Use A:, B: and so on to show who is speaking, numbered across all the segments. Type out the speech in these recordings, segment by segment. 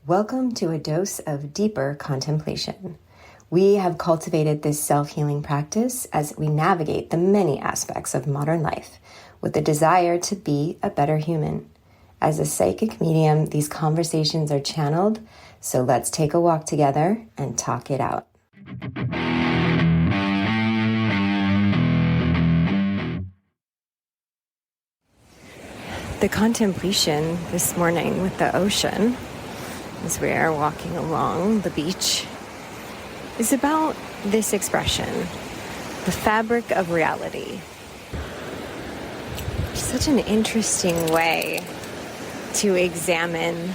A: Welcome to a dose of deeper contemplation. We have cultivated this self-healing practice as we navigate the many aspects of modern life with the desire to be a better human. As a psychic medium, these conversations are channeled, so let's take a walk together and talk it out. The contemplation this morning with the ocean, as we are walking along the beach, is about this expression, the fabric of reality. Such an interesting way to examine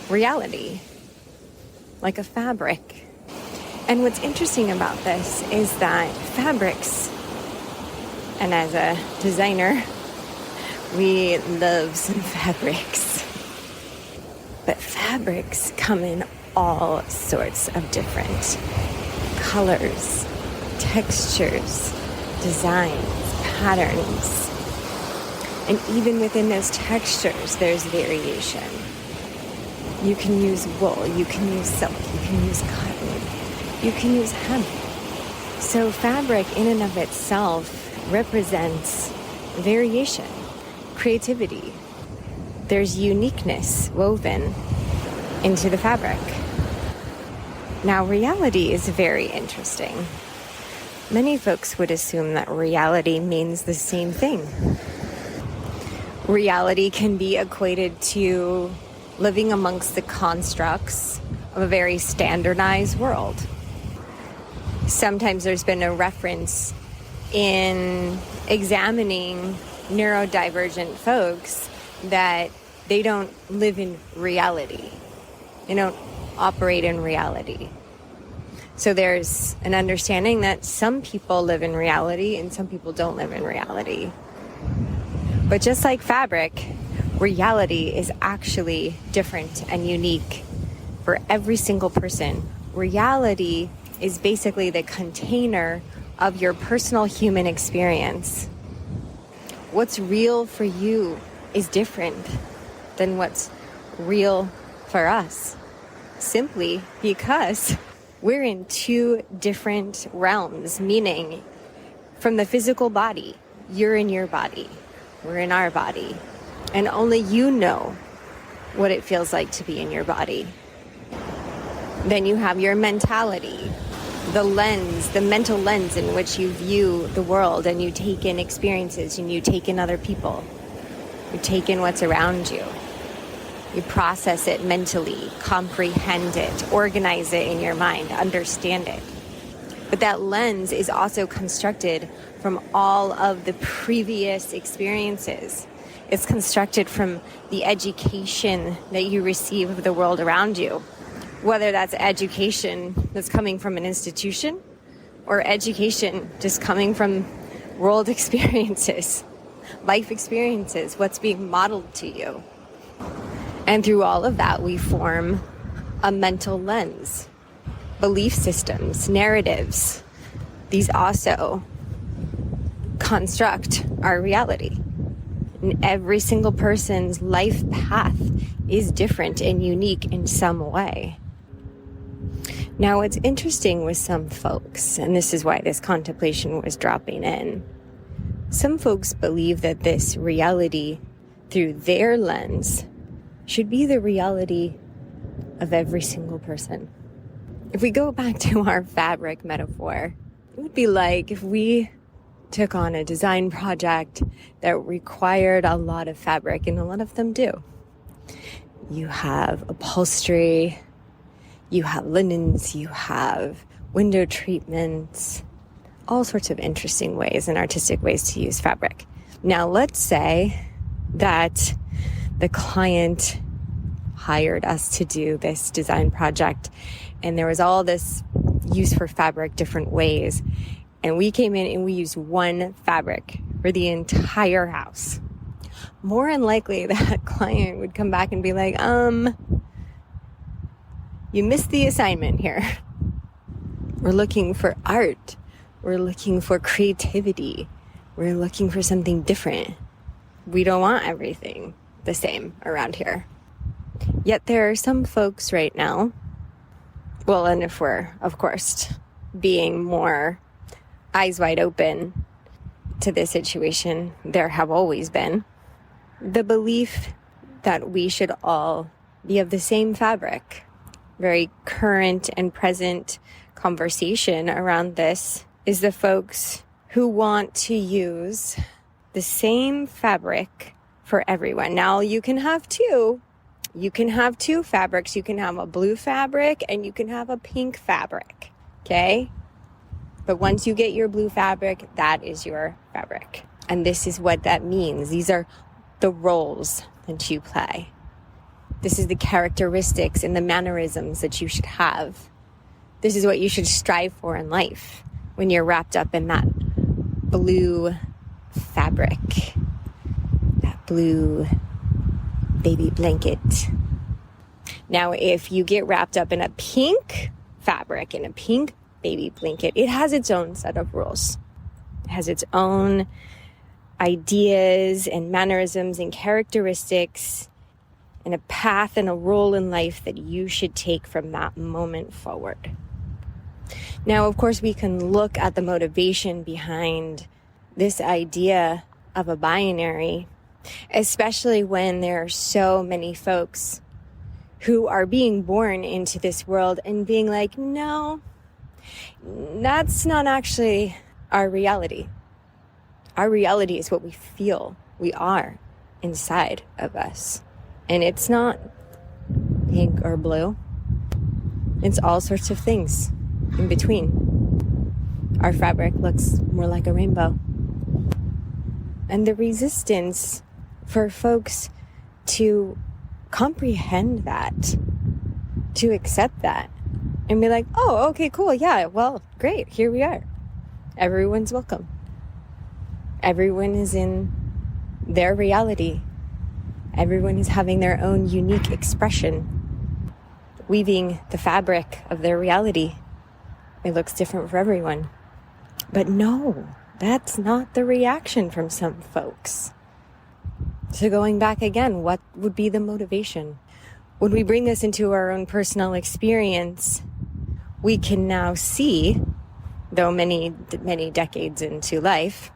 A: reality, like a fabric. And what's interesting about this is that fabrics, and as a designer, we love some fabrics. But fabrics come in all sorts of different colors, textures, designs, patterns. And even within those textures, there's variation. You can use wool, you can use silk, you can use cotton, you can use hemp. So fabric in and of itself represents variation, creativity. There's uniqueness woven into the fabric. Now, reality is very interesting. Many folks would assume that reality means the same thing. Reality can be equated to living amongst the constructs of a very standardized world. Sometimes there's been a reference in examining neurodivergent folks that they don't live in reality. They don't operate in reality. So there's an understanding that some people live in reality and some people don't live in reality. But just like fabric, reality is actually different and unique for every single person. Reality is basically the container of your personal human experience. What's real for you is different than what's real for us, simply because we're in two different realms, meaning from the physical body, you're in your body, we're in our body, and only you know what it feels like to be in your body. Then you have your mentality, the lens, the mental lens in which you view the world, and you take in experiences and you take in other people. You take in what's around you. You process it mentally, comprehend it, organize it in your mind, understand it. But that lens is also constructed from all of the previous experiences. It's constructed from the education that you receive of the world around you, whether that's education that's coming from an institution or education just coming from world experiences, life experiences, what's being modeled to you. And through all of that, we form a mental lens, belief systems, narratives. These also construct our reality. And every single person's life path is different and unique in some way. Now, what's interesting with some folks, and this is why this contemplation was dropping in, some folks believe that this reality through their lens should be the reality of every single person. If we go back to our fabric metaphor, it would be like if we took on a design project that required a lot of fabric, and a lot of them do. You have upholstery, you have linens, you have window treatments, all sorts of interesting ways and artistic ways to use fabric. Now, let's say that the client hired us to do this design project, and there was all this use for fabric different ways, and we came in and we used one fabric for the entire house. More than likely that client would come back and be like, you missed the assignment here. We're looking for art. We're looking for creativity. We're looking for something different. We don't want everything the same around here. Yet there are some folks right now, well, and if we're, of course, being more eyes wide open to this situation, there have always been the belief that we should all be of the same fabric. Very current and present conversation around this is the folks who want to use the same fabric for everyone. Now, you can have two. You can have two fabrics. You can have a blue fabric and you can have a pink fabric. Okay? But once you get your blue fabric, that is your fabric. And this is what that means. These are the roles that you play. This is the characteristics and the mannerisms that you should have. This is what you should strive for in life when you're wrapped up in that blue fabric, that blue baby blanket. Now, if you get wrapped up in a pink fabric, in a pink baby blanket, it has its own set of rules. It has its own ideas and mannerisms and characteristics and a path and a role in life that you should take from that moment forward. Now, of course, we can look at the motivation behind this idea of a binary, especially when there are so many folks who are being born into this world and being like, no, that's not actually our reality. Our reality is what we feel we are inside of us. And it's not pink or blue. It's all sorts of things in between. Our fabric looks more like a rainbow. And the resistance for folks to comprehend that, to accept that, and be like, oh, okay, cool, yeah, well, great, here we are. Everyone's welcome. Everyone is in their reality. Everyone is having their own unique expression, weaving the fabric of their reality. It looks different for everyone. But no, that's not the reaction from some folks. So going back again, what would be the motivation? When we bring this into our own personal experience, we can now see, though many decades into life,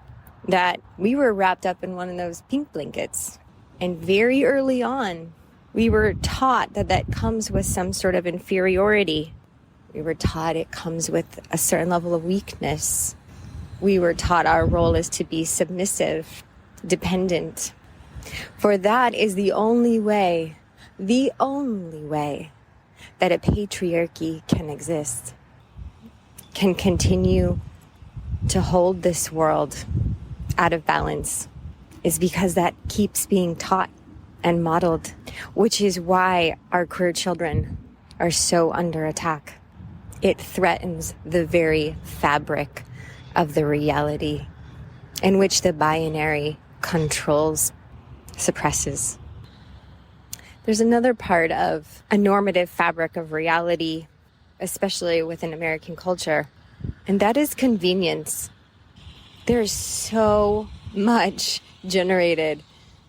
A: that we were wrapped up in one of those pink blankets. And very early on, we were taught that that comes with some sort of inferiority. We were taught it comes with a certain level of weakness. We were taught our role is to be submissive, dependent. For that is the only way that a patriarchy can exist, can continue to hold this world out of balance, is because that keeps being taught and modeled, which is why our queer children are so under attack. It threatens the very fabric of the reality in which the binary controls, suppresses. There's another part of a normative fabric of reality, especially within American culture, and that is convenience. There's so much generated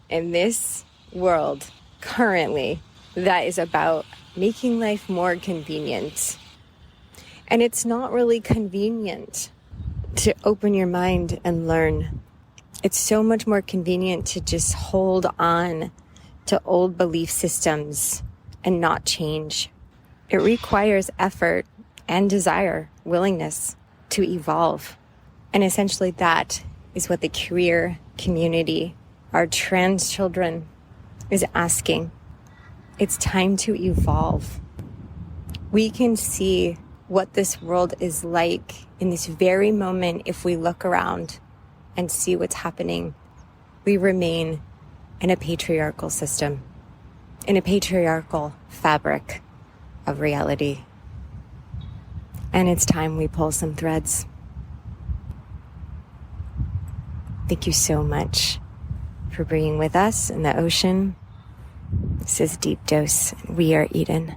A: in this world currently that is about making life more convenient. And it's not really convenient to open your mind and learn. It's so much more convenient to just hold on to old belief systems and not change. It requires effort and desire, willingness to evolve. And essentially that is what the queer community, our trans children, is asking. It's time to evolve. We can see what this world is like in this very moment if we look around and see what's happening. We remain in a patriarchal system, in a patriarchal fabric of reality. And it's time we pull some threads. Thank you so much for being with us in the ocean. This is Deep Dose. We are Eden.